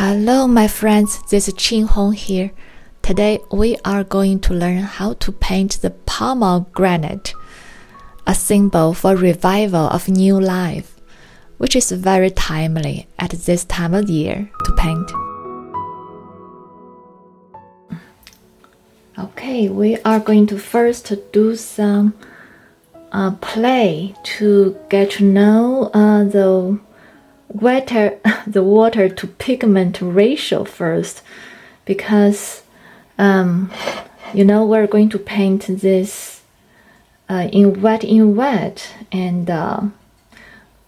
Hello my friends, this is Qing Hong here. Today we are going to learn how to paint the pomegranate, a symbol for revival of new life, which is very timely at this time of year to paint. Okay, we are going to first do some play to get to know the water to pigment ratio first, because we're going to paint this in wet, and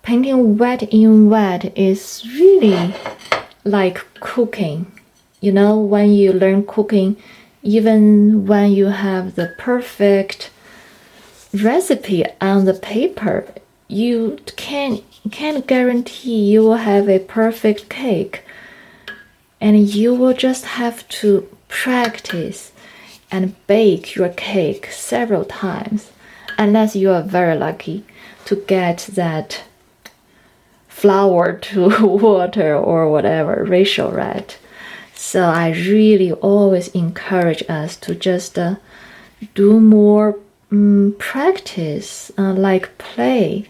painting wet in wet is really like cooking. When you learn cooking, even when you have the perfect recipe on the paper, you can't guarantee you will have a perfect cake, and you will just have to practice and bake your cake several times, unless you are very lucky to get that flour to water or whatever ratio right. So I really always encourage us to just do more practice, like play,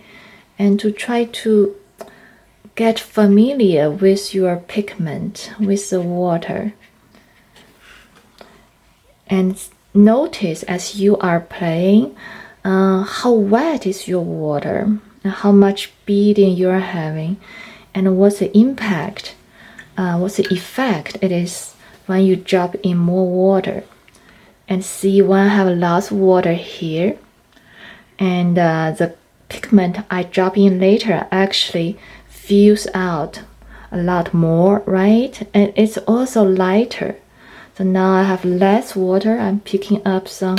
and to try to get familiar with your pigment, with the water. And notice as you are playing how wet is your water, and how much beading you are having, and what's the impact, what's the effect it is when you drop in more water. And see, when I have lots of water here, and the pigment I drop in later actually fills out a lot more, right? And it's also lighter. So now I have less water. I'm picking up some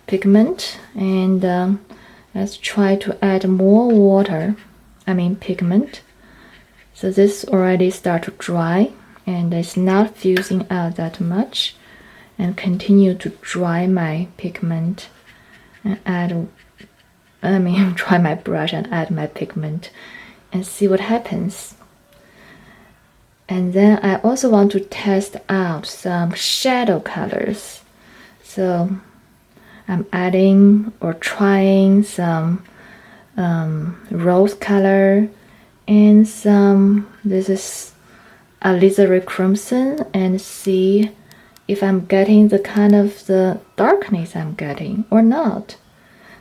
pigment, and let's try to add more water. Pigment. So this already start to dry, and it's not fusing out that much. And continue to dry my pigment and dry my brush and add my pigment and see what happens. And then I also want to test out some shadow colors. So I'm adding or trying some rose color and some, this is alizarin crimson, and see if I'm getting the kind of the darkness I'm getting or not.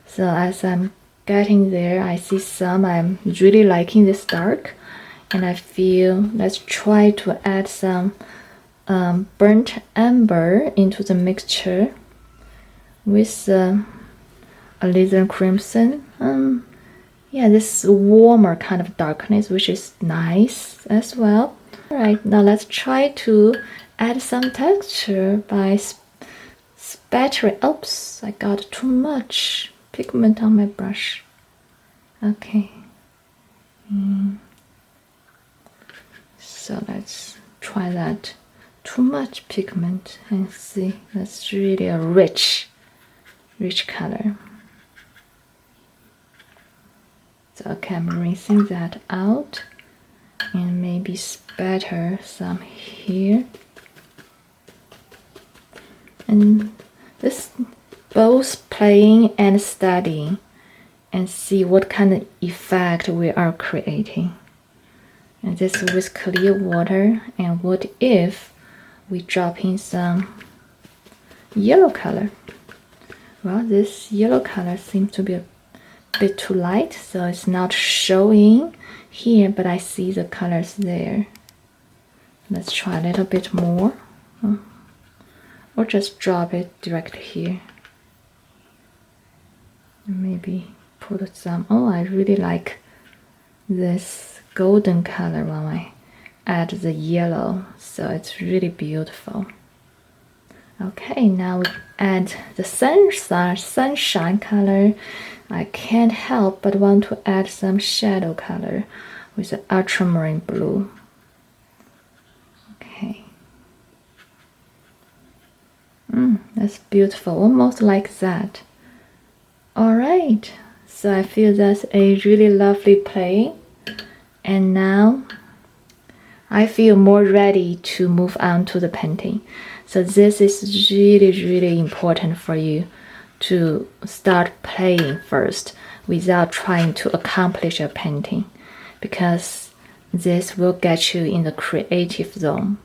So as I'm getting there, I see some I'm really liking this dark, and I feel let's try to add some burnt umber into the mixture with alizarin crimson. This warmer kind of darkness, which is nice as well. Alright, now let's try to add some texture by spattering. Oops, I got too much pigment on my brush. Okay. So let's try that. Too much pigment, and see, that's really a rich color. So okay, I'm rinsing that out, and maybe spatter some here. And this both playing and studying, and see what kind of effect we are creating. And this with clear water. And what if we drop in some yellow color? Well, this yellow color seems to be a bit too light, so it's not showing here, but I see the colors there. Let's try a little bit more. Or just drop it directly here. Maybe put some, I really like this golden color when I add the yellow, so it's really beautiful. Okay, now we add the sunshine color. I can't help but want to add some shadow color with the ultramarine blue. Okay. That's beautiful, almost like that. Alright, so I feel that's a really lovely play. And now I feel more ready to move on to the painting. So this is really important for you to start playing first without trying to accomplish a painting, because this will get you in the creative zone.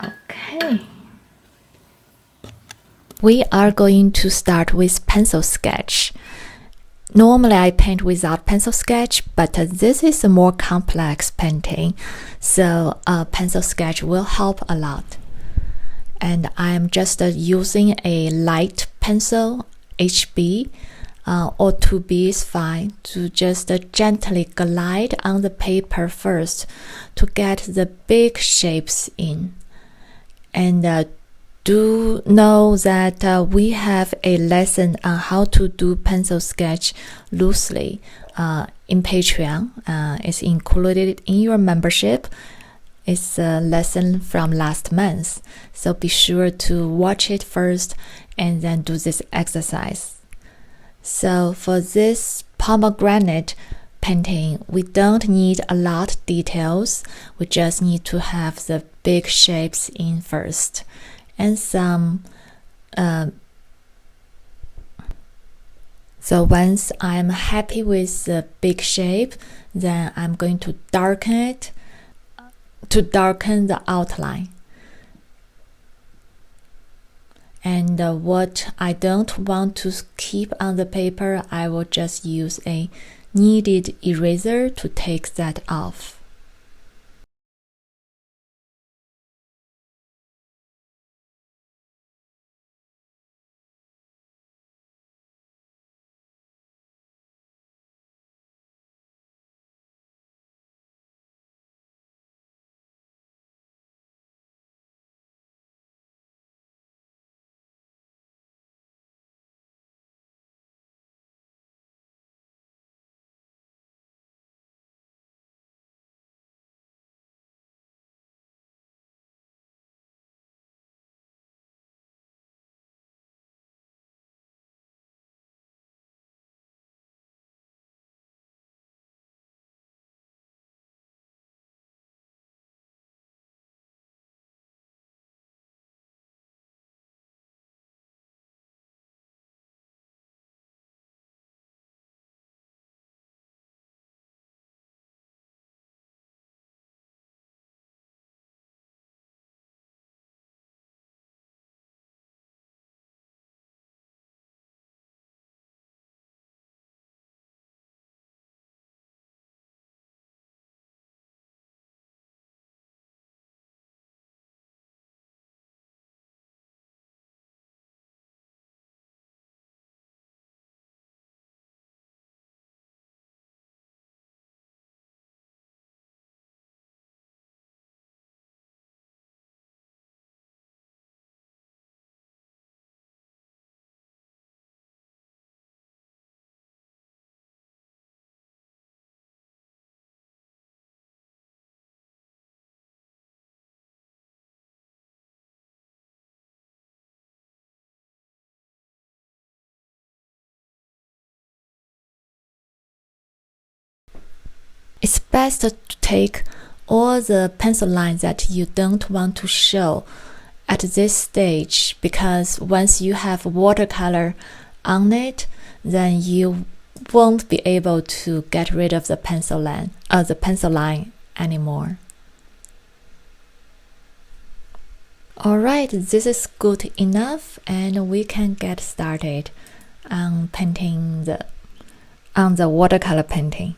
Okay. We are going to start with pencil sketch. Normally I paint without pencil sketch, but this is a more complex painting, so a pencil sketch will help a lot. And I'm just using a light pencil, HB, or 2B is fine, to just gently glide on the paper first to get the big shapes in. And do know that we have a lesson on how to do pencil sketch loosely in Patreon. It's included in your membership. It's a lesson from last month, so be sure to watch it first and then do this exercise. So for this pomegranate painting, we don't need a lot of details. We just need to have the big shapes in first and some. So once I'm happy with the big shape, then I'm going to darken it to darken the outline. And what I don't want to keep on the paper, I will just use a kneaded eraser to take that off. It's best to take all the pencil lines that you don't want to show at this stage, because once you have watercolor on it, then you won't be able to get rid of the pencil line anymore. Alright, this is good enough, and we can get started on painting on the watercolor painting.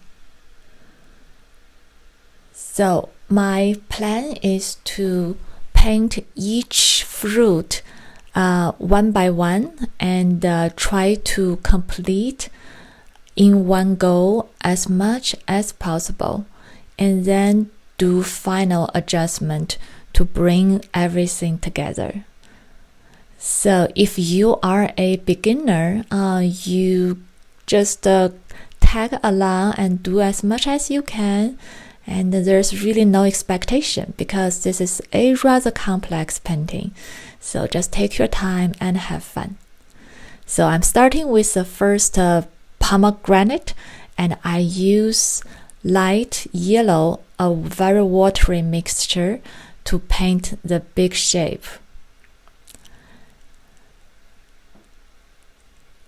So my plan is to paint each fruit one by one and try to complete in one go as much as possible, and then do final adjustment to bring everything together. So if you are a beginner, you just tag along and do as much as you can. And there's really no expectation, because this is a rather complex painting. So just take your time and have fun. So I'm starting with the first pomegranate, and I use light yellow, a very watery mixture to paint the big shape.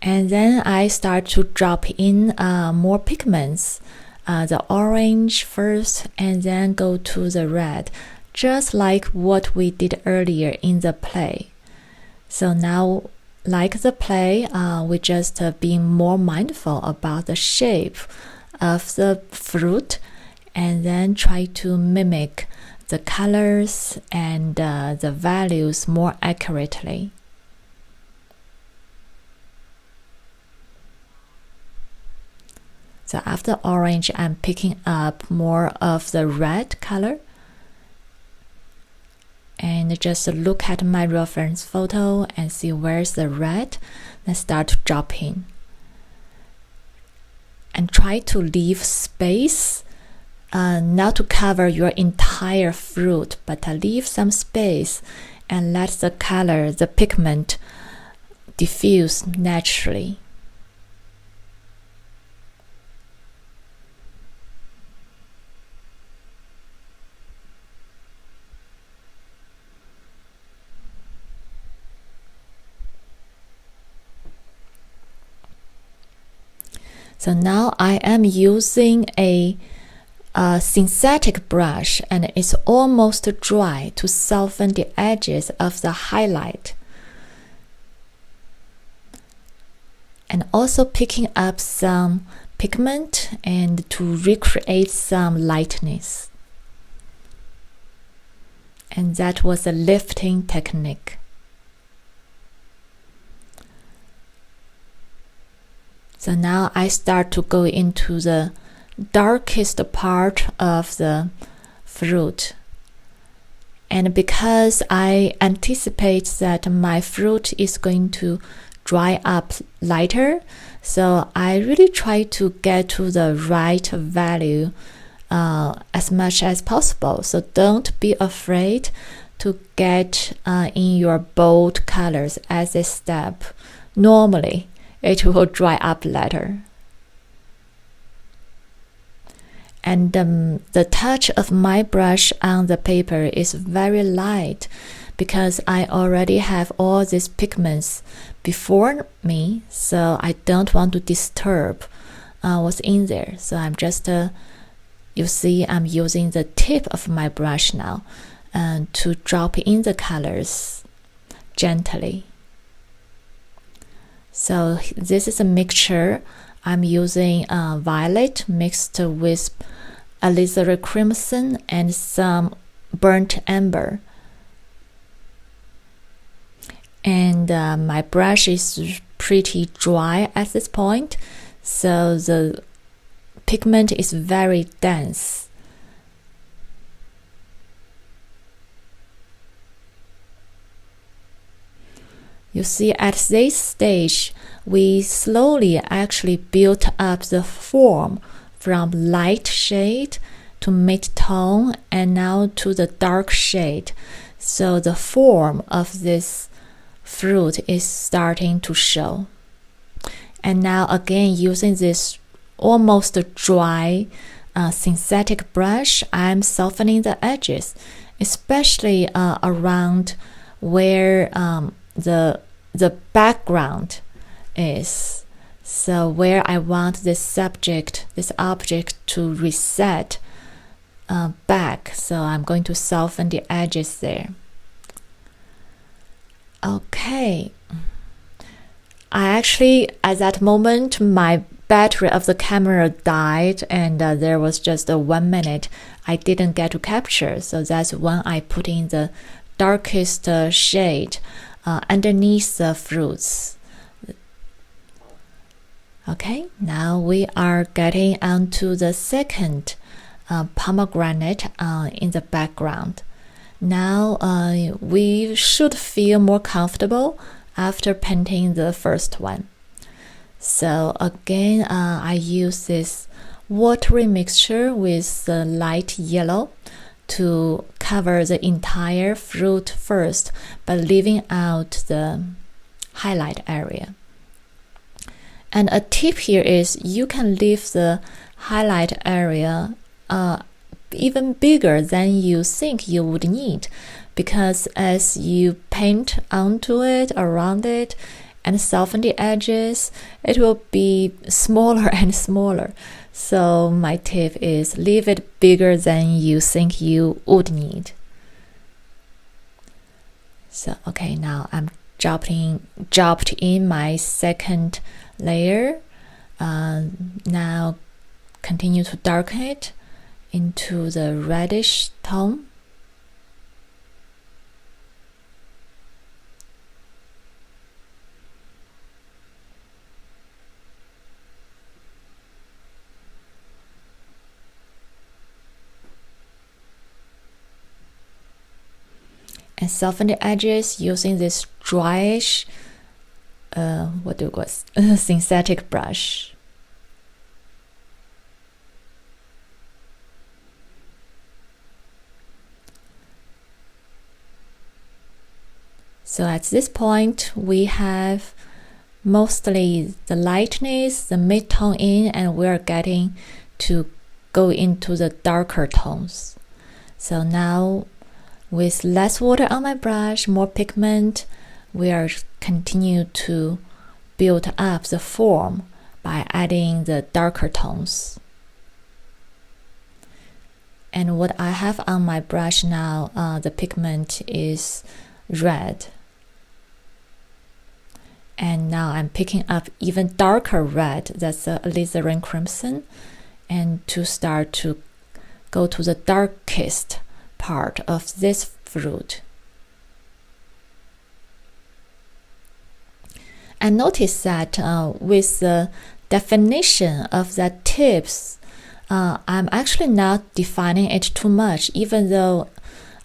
And then I start to drop in more pigments, the orange first, and then go to the red, just like what we did earlier in the play. So now, like the play, we just being more mindful about the shape of the fruit, and then try to mimic the colors and the values more accurately. So after orange, I'm picking up more of the red color. And just look at my reference photo and see where's the red, then start to drop in. And try to leave space, not to cover your entire fruit, but leave some space and let the color, the pigment, diffuse naturally. So now I am using a synthetic brush, and it's almost dry, to soften the edges of the highlight. And also picking up some pigment and to recreate some lightness. And that was a lifting technique. So now I start to go into the darkest part of the fruit. And because I anticipate that my fruit is going to dry up lighter, so I really try to get to the right value as much as possible. So don't be afraid to get in your bold colors as a step. Normally, it will dry up later. And the touch of my brush on the paper is very light because I already have all these pigments before me, so I don't want to disturb what's in there. So I'm just, you see, I'm using the tip of my brush now to drop in the colors gently. So this is a mixture. I'm using violet mixed with alizarin crimson and some burnt amber. And my brush is pretty dry at this point, so the pigment is very dense. You see, at this stage, we slowly actually built up the form from light shade to mid-tone and now to the dark shade. So the form of this fruit is starting to show. And now again, using this almost dry synthetic brush, I'm softening the edges, especially around where the background is. So where I want this object to reset back. So I'm going to soften the edges there. Okay. I actually, at that moment, my battery of the camera died and there was just 1 minute I didn't get to capture. So that's when I put in the darkest shade underneath the fruits. Okay, now we are getting onto the second pomegranate in the background. Now we should feel more comfortable after painting the first one. So again, I use this watery mixture with the light yellow to cover the entire fruit first, but leaving out the highlight area. And a tip here is you can leave the highlight area even bigger than you think you would need, because as you paint onto it, around it, and soften the edges, it will be smaller and smaller. So my tip is leave it bigger than you think you would need. So okay, now I'm dropped in my second layer. Now continue to darken it into the reddish tone. And soften the edges using this dryish, synthetic brush. So at this point, we have mostly the lightness, the mid-tone in, and we're getting to go into the darker tones. So now, with less water on my brush, more pigment, we are continue to build up the form by adding the darker tones. And what I have on my brush now, the pigment is red. And now I'm picking up even darker red, that's alizarin crimson, and to start to go to the darkest part of this fruit. And notice that with the definition of the tips, I'm actually not defining it too much, even though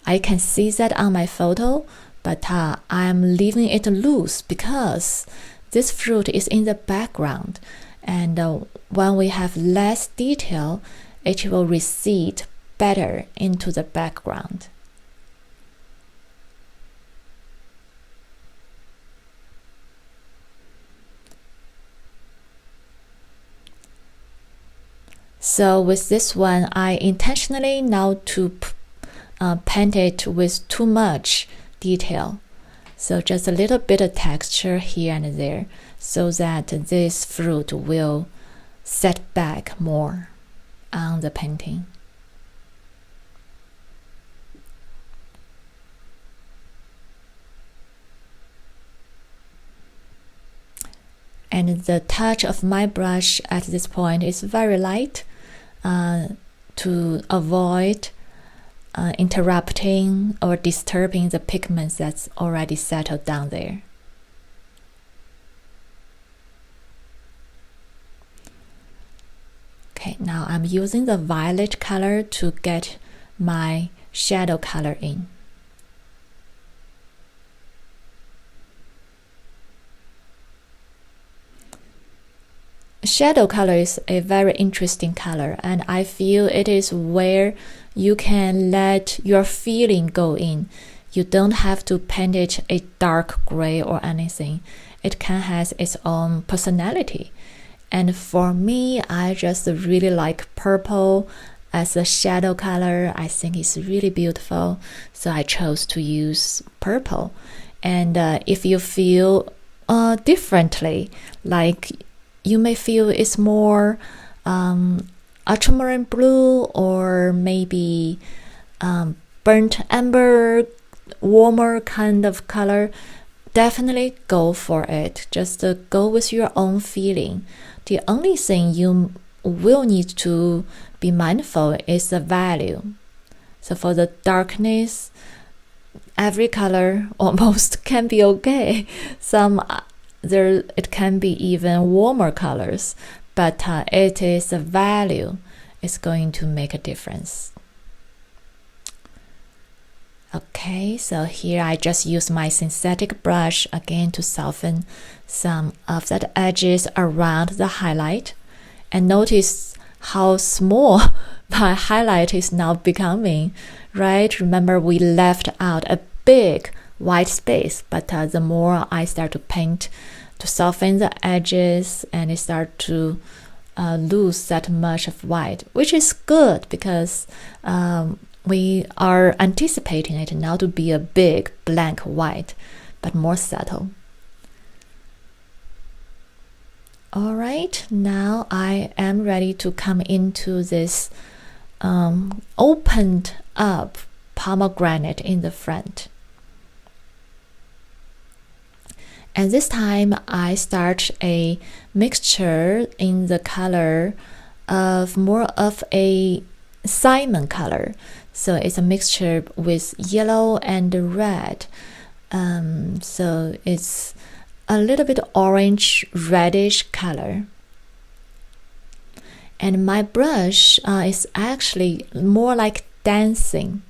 I can see that on my photo, but I'm leaving it loose because this fruit is in the background, and when we have less detail, it will recede better into the background. So with this one, I intentionally now to paint it with too much detail. So just a little bit of texture here and there, so that this fruit will set back more on the painting. And the touch of my brush at this point is very light, to avoid interrupting or disturbing the pigments that's already settled down there. Okay, now I'm using the violet color to get my shadow color in. Shadow color is a very interesting color, and I feel it is where you can let your feeling go in. You don't have to paint it a dark gray or anything. It can have its own personality. And for me, I just really like purple as a shadow color. I think it's really beautiful, so I chose to use purple. And if you feel differently, like you may feel it's more ultramarine blue, or maybe burnt amber, warmer kind of color, definitely go for it. Just go with your own feeling. The only thing you will need to be mindful is the value. So for the darkness, every color almost can be okay. It can be even warmer colors, but it is the value is going to make a difference. Okay, so here I just use my synthetic brush again to soften some of the edges around the highlight, and notice how small my highlight is now becoming, right? Remember, we left out a big white space, but the more I start to paint to soften the edges, and it start to lose that much of white, which is good because we are anticipating it now to be a big blank white, but more subtle. All right, now I am ready to come into this opened up pomegranate in the front. And this time I start a mixture in the color of more of a salmon color. So it's a mixture with yellow and red. So it's a little bit orange reddish color. And my brush is actually more like dancing.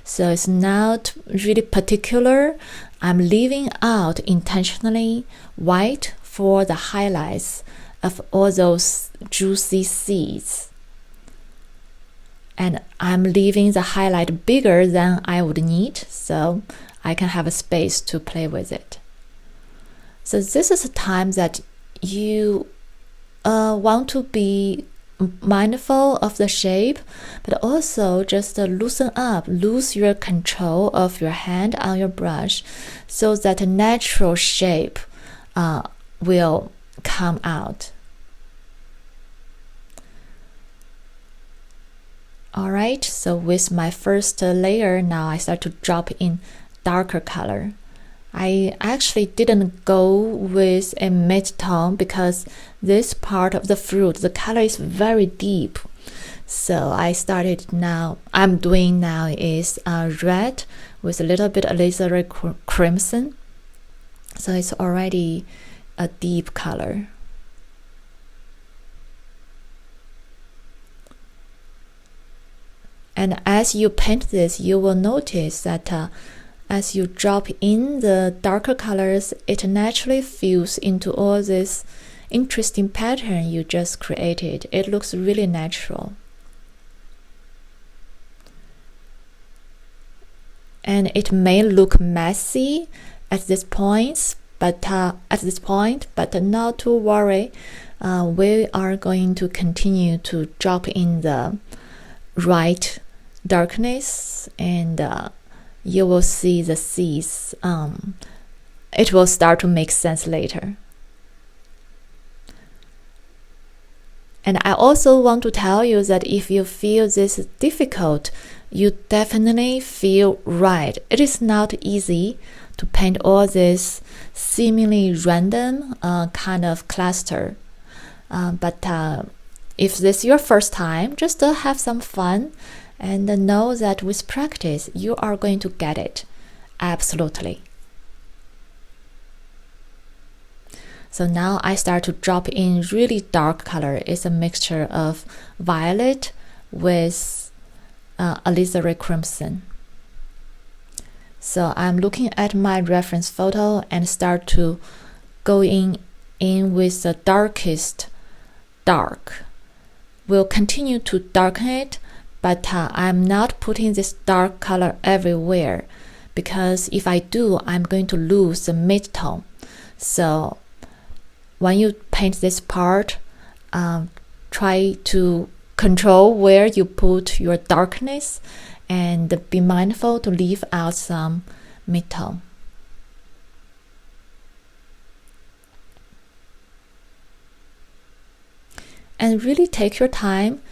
So it's not really particular. I'm leaving out intentionally white for the highlights of all those juicy seeds. And I'm leaving the highlight bigger than I would need, so I can have a space to play with it. So this is a time that you want to be mindful of the shape, but also just lose your control of your hand on your brush so that a natural shape will come out. All right, so with my first layer, now I start to drop in darker color. I actually didn't go with a mid-tone because this part of the fruit, the color is very deep. So I'm doing now is red with a little bit alizarin crimson. So it's already a deep color. And as you paint this, you will notice that as you drop in the darker colors, it naturally fills into all this interesting pattern you just created. It looks really natural. And it may look messy at this point, but not to worry. We are going to continue to drop in the right darkness, and you will see the seeds. It will start to make sense later. And I also want to tell you that if you feel this is difficult, you definitely feel right. It is not easy to paint all this seemingly random kind of cluster. But if this is your first time, just have some fun and know that with practice, you are going to get it. Absolutely. So now I start to drop in really dark color. It's a mixture of violet with alizarin crimson. So I'm looking at my reference photo and start to go in with the darkest dark. We'll continue to darken it, but I'm not putting this dark color everywhere, because if I do, I'm going to lose the mid-tone. So when you paint this part, try to control where you put your darkness and be mindful to leave out some mid-tone. And really take your time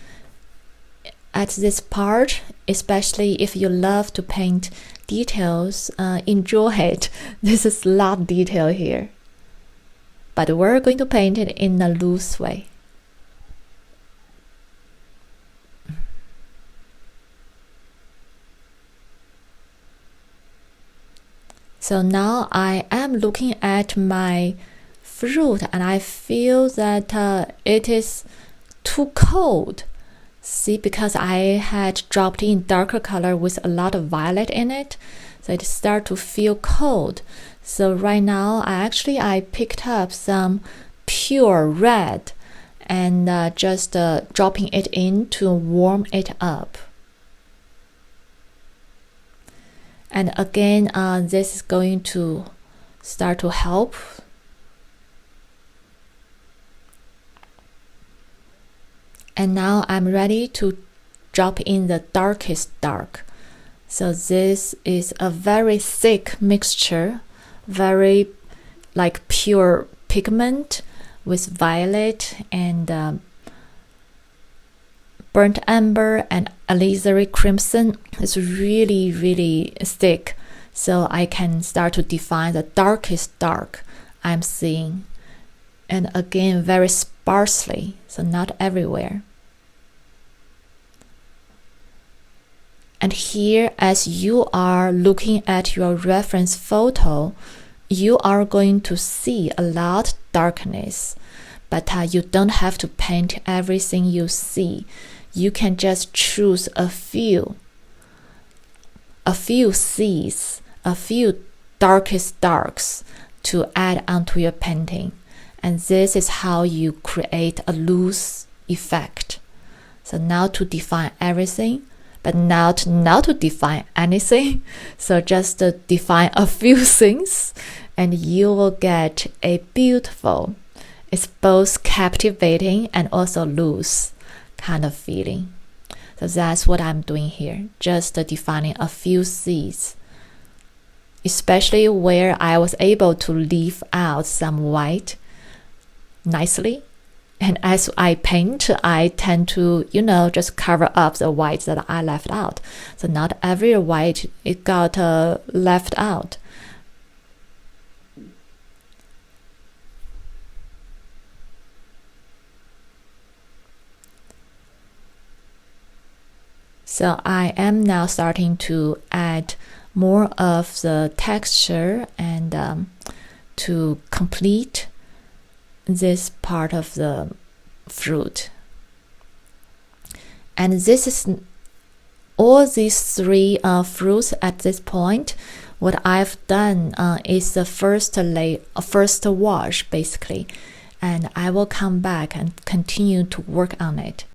at this part, especially if you love to paint details. Enjoy it. This is a lot of detail here. But we're going to paint it in a loose way. So now I am looking at my fruit and I feel that it is too cold. See, because I had dropped in darker color with a lot of violet in it, so it started to feel cold. So right now I picked up some pure red and just dropping it in to warm it up. And again, this is going to start to help And now I'm ready to drop in the darkest dark. So this is a very thick mixture, very like pure pigment with violet and burnt amber and alizarin crimson. It's really, really thick. So I can start to define the darkest dark I'm seeing. And again, very sparsely, so not everywhere. And here, as you are looking at your reference photo, you are going to see a lot darkness, but you don't have to paint everything you see. You can just choose a few seeds, a few darkest darks to add onto your painting. And this is how you create a loose effect. So now to define everything, but not to define anything. So just define a few things and you will get a beautiful, it's both captivating and also loose kind of feeling. So that's what I'm doing here, just defining a few seeds, especially where I was able to leave out some white nicely. And as I paint, I tend to, just cover up the white that I left out. So not every white it got left out. So I am now starting to add more of the texture and to complete this part of the fruit. And this is all these three fruits at this point. What I've done is the first wash basically, and I will come back and continue to work on it.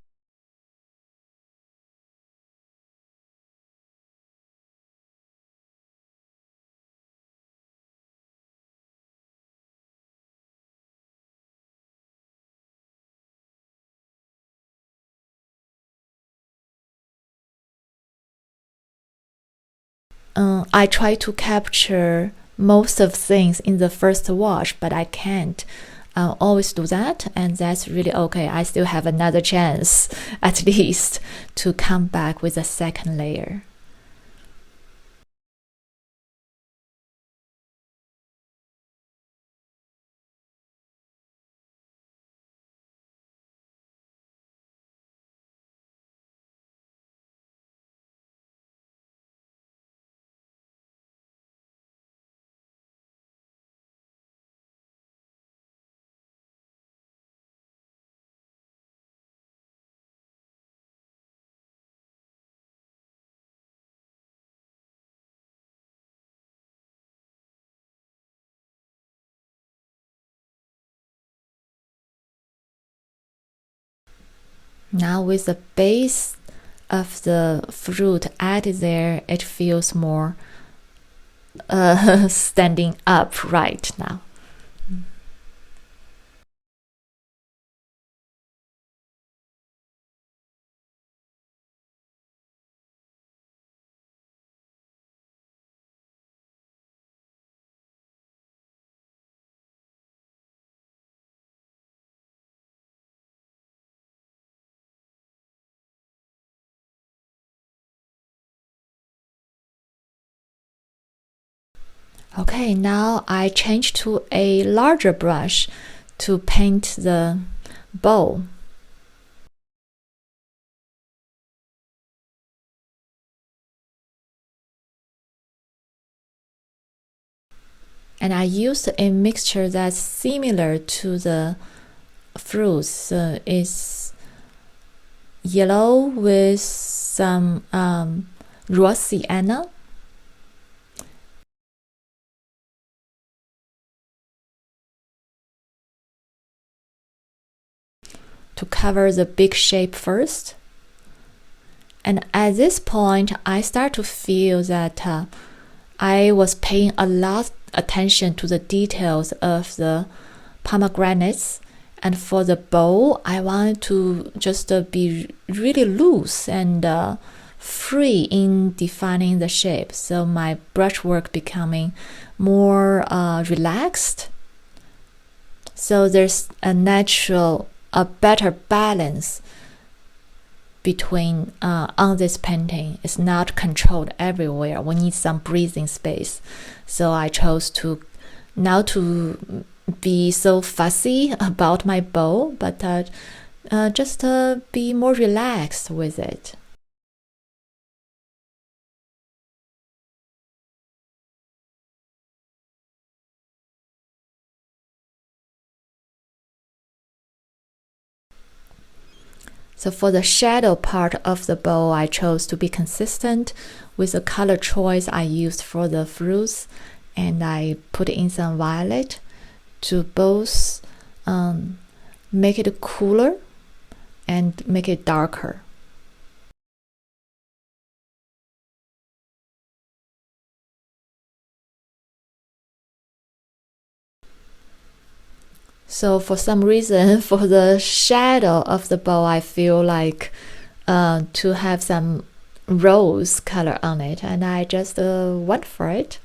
I try to capture most of things in the first wash, but I can't always do that, and that's really okay. I still have another chance, at least, to come back with a second layer. Now with the base of the fruit added there, it feels more standing up right now. Okay, now I change to a larger brush to paint the bowl. And I used a mixture that's similar to the fruits. It's yellow with some raw sienna. To cover the big shape first. And at this point, I start to feel that I was paying a lot of attention to the details of the pomegranates And for the bow, I want to just be really loose and free in defining the shape. So my brushwork becoming more relaxed. So there's a better balance between on this painting. It's not controlled everywhere. We need some breathing space. So I chose to not to be so fussy about my bow, but just be more relaxed with it. So for the shadow part of the bow, I chose to be consistent with the color choice I used for the fruits, and I put in some violet to both make it cooler and make it darker. So for some reason, for the shadow of the bow, I feel like to have some rose color on it, and I just went for it.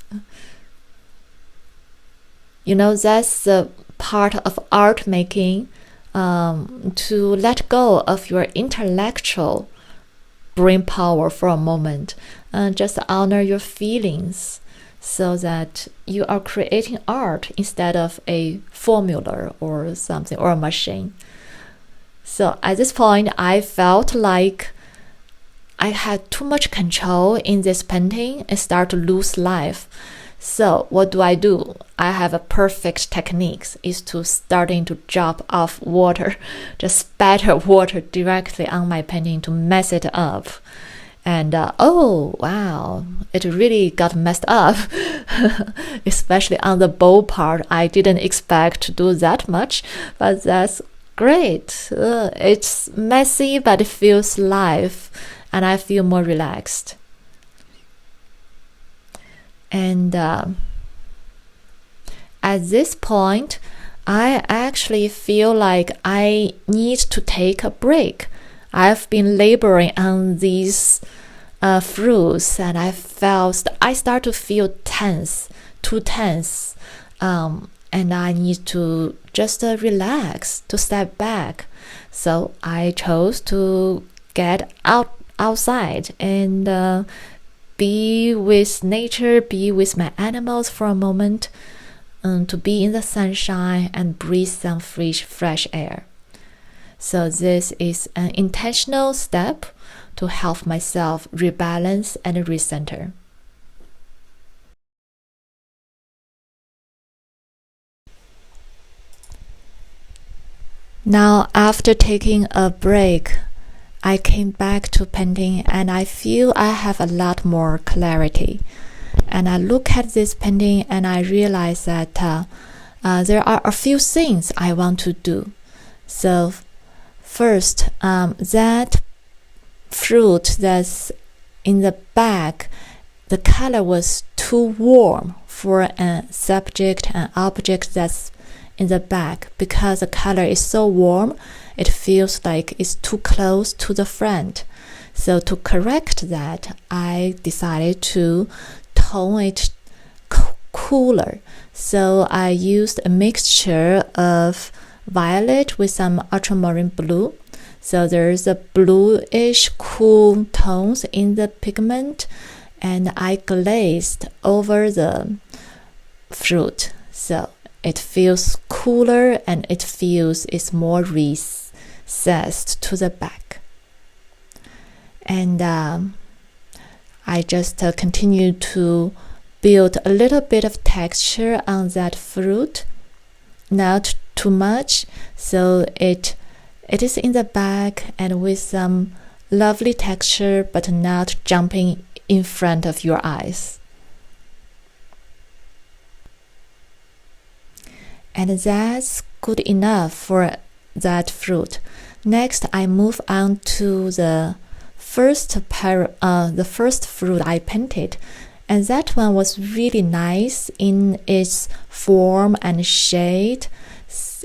You know, that's the part of art making, to let go of your intellectual brain power for a moment, just honor your feelings, so that you are creating art instead of a formula or something, or a machine. So at this point, I felt like I had too much control in this painting and start to lose life. So what do? I have a perfect technique, is to starting to drop off water, just spatter water directly on my painting to mess it up. And oh wow, it really got messed up. Especially on the bow part, I didn't expect to do that much, but that's great. It's messy, but it feels live, and I feel more relaxed. And at this point, I actually feel like I need to take a break. I've been laboring on these fruits, and I start to feel too tense, and I need to just relax, to step back. So I chose to get outside and be with nature, be with my animals for a moment, to be in the sunshine and breathe some fresh air. So this is an intentional step to help myself rebalance and recenter. Now, after taking a break, I came back to painting, and I feel I have a lot more clarity. And I look at this painting and I realize that there are a few things I want to do. So first, that fruit that's in the back, the color was too warm for a subject and object that's in the back. Because the color is so warm, it feels like it's too close to the front. So to correct that, I decided to tone it cooler. So I used a mixture of violet with some ultramarine blue. So there's a bluish cool tones in the pigment, and I glazed over the fruit. So it feels cooler, and it feels it's more recessed to the back. And I just continue to build a little bit of texture on that fruit, not too much, so it is in the back and with some lovely texture, but not jumping in front of your eyes. And that's good enough for that fruit. Next, I move on to the first fruit I painted, and that one was really nice in its form and shade.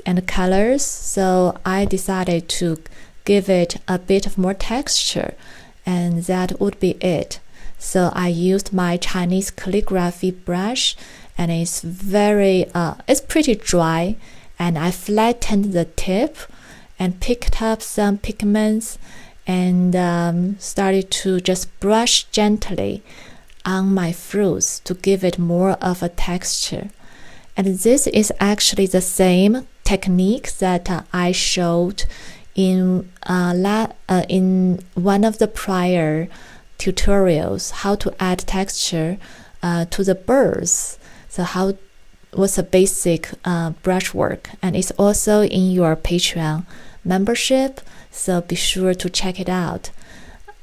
and colors, so I decided to give it a bit of more texture, and that would be it. So I used my Chinese calligraphy brush, and it's pretty dry, and I flattened the tip and picked up some pigments and started to just brush gently on my fruits to give it more of a texture. And this is actually the same technique that I showed in one of the prior tutorials, how to add texture to the birds. So what's a basic brushwork, and it's also in your Patreon membership, so be sure to check it out.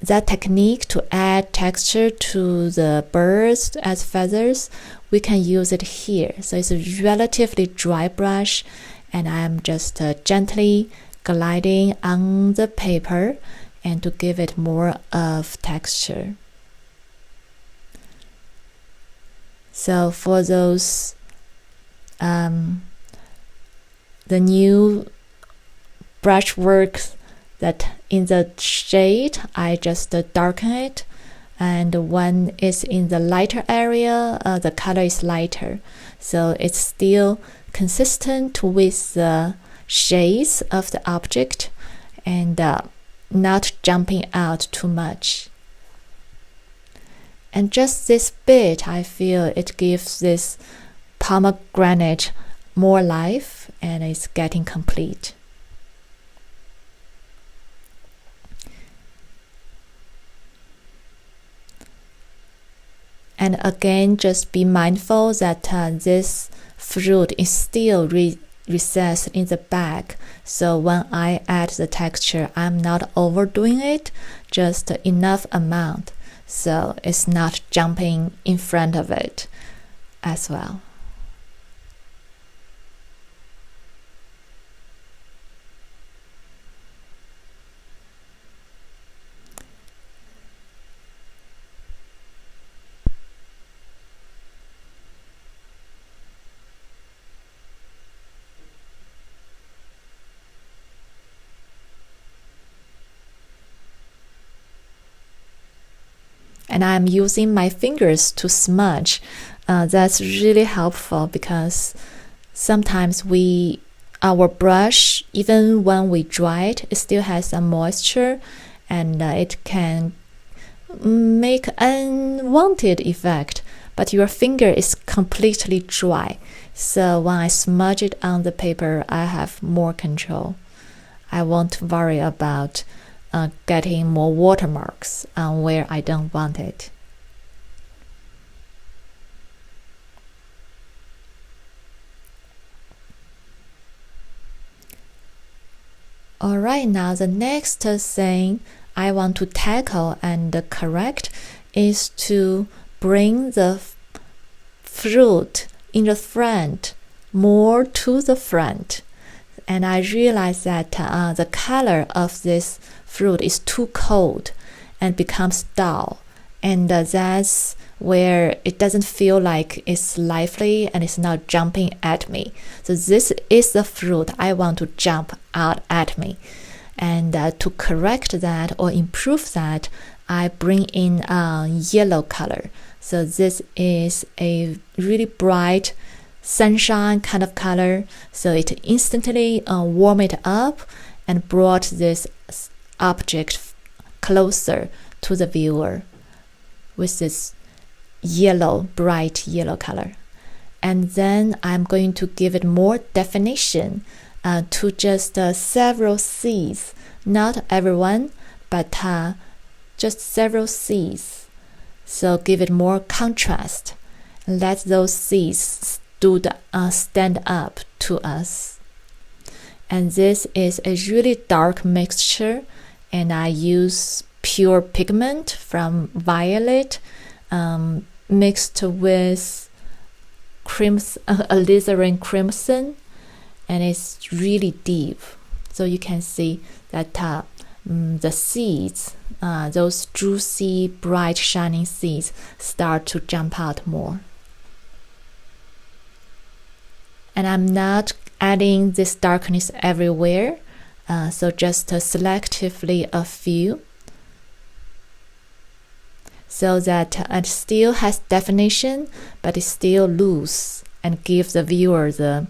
That technique to add texture to the birds as feathers, we can use it here. So it's a relatively dry brush, and I'm just gently gliding on the paper and to give it more of texture. So for those the new brushwork that in the shade, I just darken it, and when it's in the lighter area, the color is lighter, so it's still consistent with the shades of the object and not jumping out too much. And just this bit, I feel it gives this pomegranate more life, and it's getting complete. And again, just be mindful that this fruit is still recessed in the back. So when I add the texture, I'm not overdoing it, just enough amount, so it's not jumping in front of it as well. And I'm using my fingers to smudge. That's really helpful because sometimes our brush, even when we dry it, it still has some moisture, and it can make unwanted effect. But your finger is completely dry, so when I smudge it on the paper, I have more control. I won't worry about getting more watermarks on where I don't want it. Alright, now the next thing I want to tackle and correct is to bring the fruit in the front more to the front. And I realized that the color of this fruit is too cold and becomes dull, and that's where it doesn't feel like it's lively and it's not jumping at me. So this is the fruit I want to jump out at me, and to correct that or improve that, I bring in yellow color. So this is a really bright sunshine kind of color, so it instantly warmed it up and brought this object closer to the viewer with this bright yellow color. And then I'm going to give it more definition to just several seeds, not everyone, but just several seeds. So give it more contrast, let those seeds stand up to us. And this is a really dark mixture, and I use pure pigment from violet mixed with alizarin crimson, and it's really deep. So you can see that the seeds, those juicy, bright, shining seeds start to jump out more. And I'm not adding this darkness everywhere. So just selectively a few, so that it still has definition, but it's still loose and gives the viewer the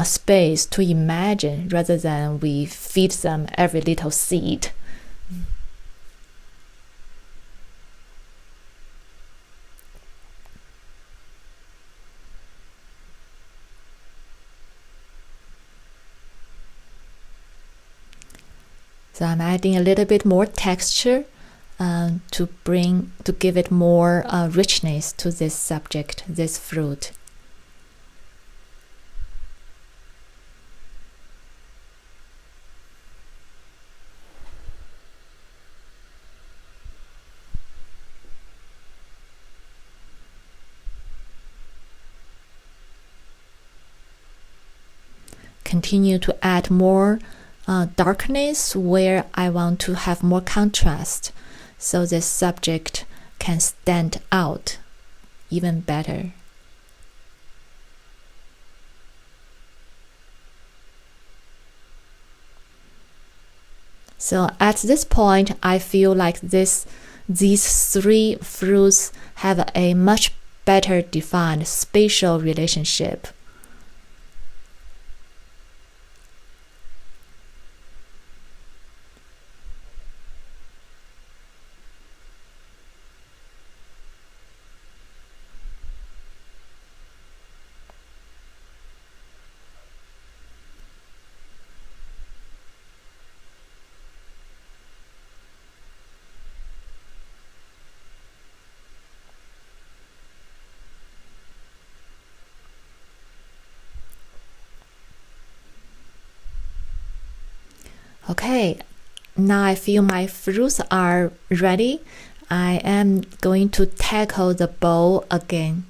space to imagine rather than we feed them every little seed. So I'm adding a little bit more texture to give it more richness to this subject, this fruit. Continue to add more darkness where I want to have more contrast, so this subject can stand out even better. So at this point, I feel like these three fruits have a much better defined spatial relationship. Okay, now I feel my fruits are ready. I am going to tackle the bowl again.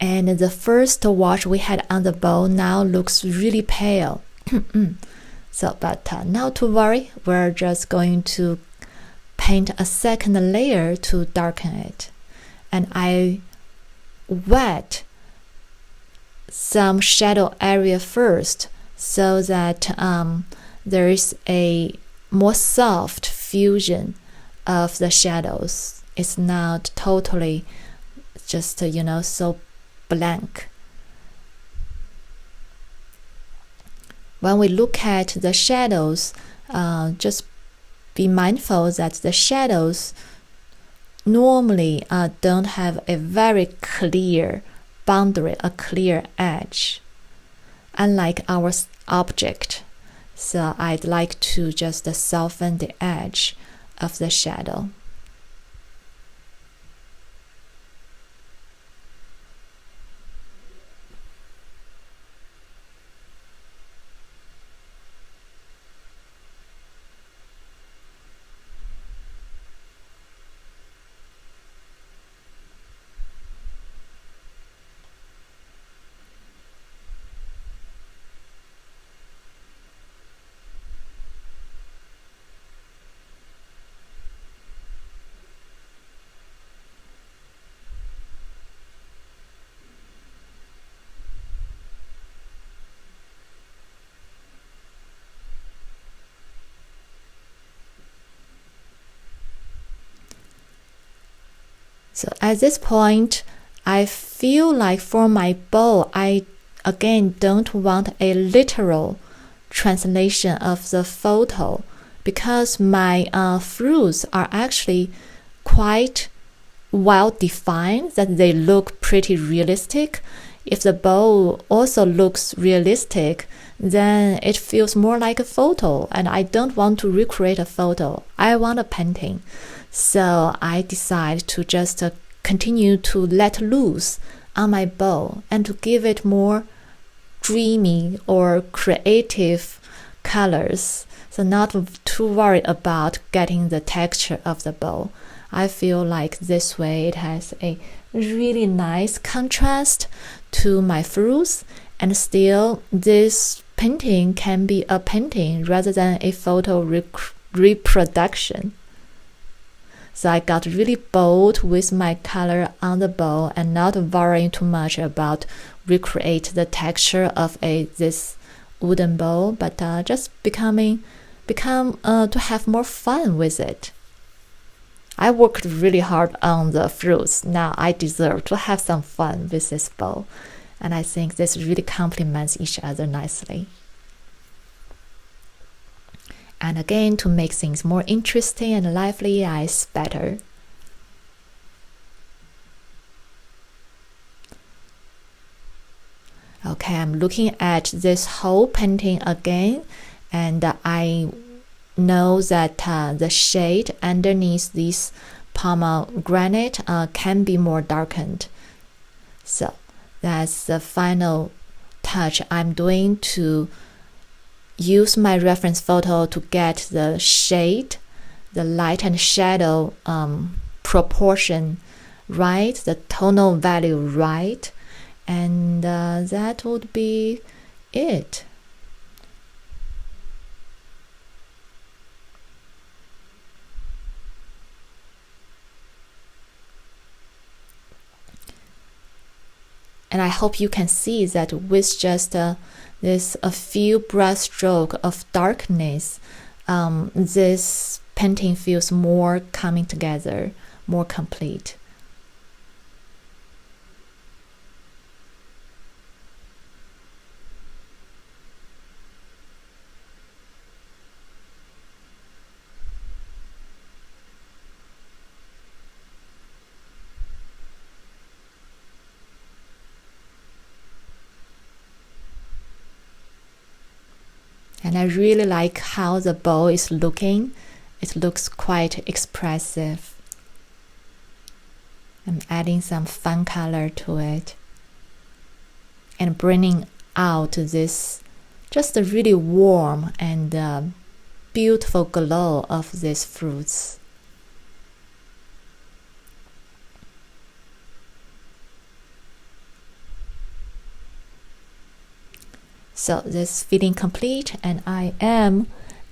And the first wash we had on the bowl now looks really pale. So, but not to worry, we're just going to paint a second layer to darken it. And I wet some shadow area first, so that there is a more soft fusion of the shadows. It's not totally just, so blank. When we look at the shadows, just be mindful that the shadows normally don't have a very clear boundary, a clear edge, unlike our object. So I'd like to just soften the edge of the shadow. So at this point, I feel like for my bowl, I again don't want a literal translation of the photo, because my fruits are actually quite well defined, that they look pretty realistic. If the bowl also looks realistic, then it feels more like a photo, and I don't want to recreate a photo. I want a painting. So I decide to just continue to let loose on my bowl and to give it more dreamy or creative colors. So not too worried about getting the texture of the bowl. I feel like this way it has a really nice contrast to my fruits, and still this painting can be a painting rather than a photo reproduction. So I got really bold with my color on the bowl and not worrying too much about recreate the texture of this wooden bowl, but just become to have more fun with it. I worked really hard on the fruits. Now I deserve to have some fun with this bowl, and I think this really complements each other nicely. And again, to make things more interesting and lively, I spatter. Okay, I'm looking at this whole painting again, and I know that the shade underneath this pomegranate can be more darkened. So that's the final touch I'm doing to use my reference photo to get the shade, the light and shadow proportion right, the tonal value right, and that would be it. And I hope you can see that with just a few brush stroke of darkness, this painting feels more coming together, more complete. And I really like how the bowl is looking. It looks quite expressive. I'm adding some fun color to it and bringing out this just a really warm and beautiful glow of these fruits. So this feeling complete, and I am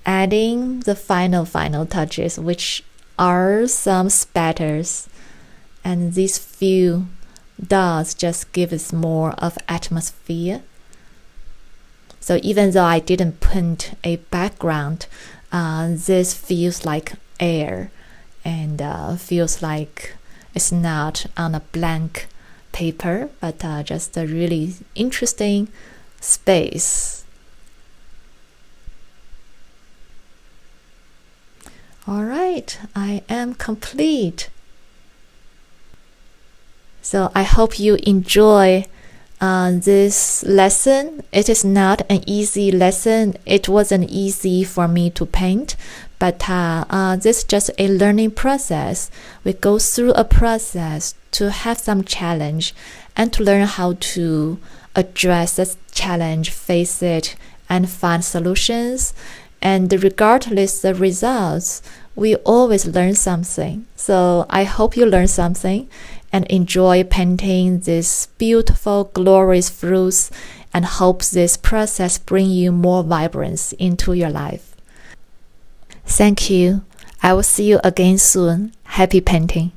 adding the final touches, which are some spatters, and these few dots just give us more of atmosphere. So even though I didn't paint a background, this feels like air, and feels like it's not on a blank paper, but just a really interesting space. All right, I am complete. So I hope you enjoy this lesson. It is not an easy lesson. It wasn't easy for me to paint, but this is just a learning process. We go through a process to have some challenge and to learn how to address this challenge, face it, and find solutions. And regardless the results, we always learn something. So I hope you learn something and enjoy painting these beautiful, glorious fruits, and hope this process bring you more vibrance into your life. Thank you. I will see you again soon. Happy painting.